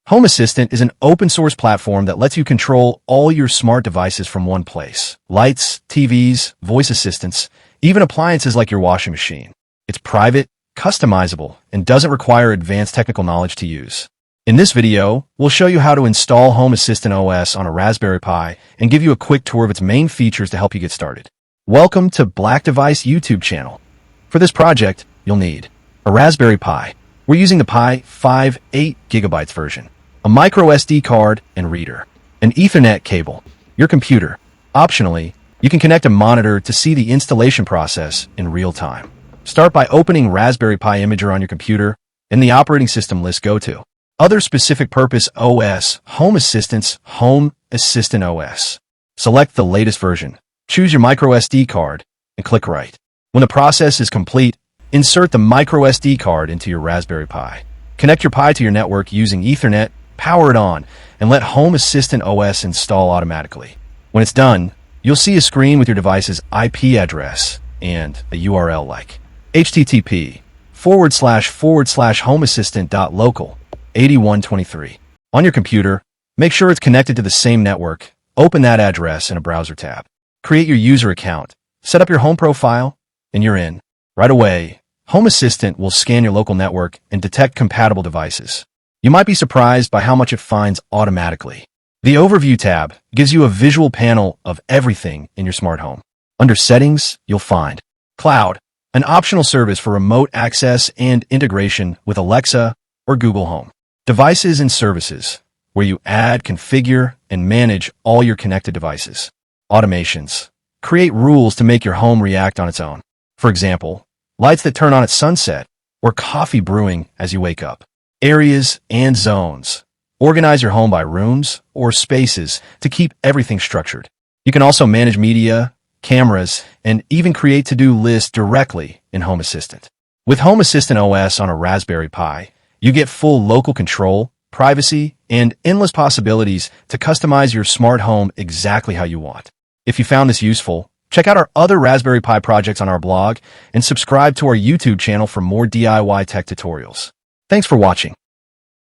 Home Assistant is an open-source platform that lets you control all your smart devices from one place. Lights, TVs, voice assistants, even appliances like your washing machine. It's private, customizable, and doesn't require advanced technical knowledge to use. In this video, we'll show you how to install Home Assistant OS on a Raspberry Pi and give you a quick tour of its main features to help you get started. Welcome to Black Device YouTube channel. For this project, you'll need a Raspberry Pi. We're using the Pi 5 8GB version, a micro SD card and reader, an Ethernet cable, your computer. Optionally, you can connect a monitor to see the installation process in real time. Start by opening Raspberry Pi Imager on your computer and the operating system list go to. Other specific purpose OS, Home Assistant's Home Assistant OS. Select the latest version. Choose your micro SD card and click Write. When the process is complete, insert the micro SD card into your Raspberry Pi. Connect your Pi to your network using Ethernet, power it on, and let Home Assistant OS install automatically. When it's done, you'll see a screen with your device's IP address and a URL like http://homeassistant.local8123. On your computer, make sure it's connected to the same network. Open that address in a browser tab. Create your user account, set up your home profile, and you're in. Right away, Home Assistant will scan your local network and detect compatible devices. You might be surprised by how much it finds automatically. The Overview tab gives you a visual panel of everything in your smart home. Under Settings, you'll find Cloud, an optional service for remote access and integration with Alexa or Google Home. Devices and Services, where you add, configure, and manage all your connected devices. Automations, create rules to make your home react on its own. For example, lights that turn on at sunset or coffee brewing as you wake up. Areas and Zones, organize your home by rooms or spaces to keep everything structured. You can also manage media, cameras, and even create to-do lists directly in Home Assistant. With Home Assistant OS on a Raspberry Pi, you get full local control, privacy, and endless possibilities to customize your smart home exactly how you want. If you found this useful, check out our other Raspberry Pi projects on our blog and subscribe to our YouTube channel for more DIY tech tutorials. Thanks for watching.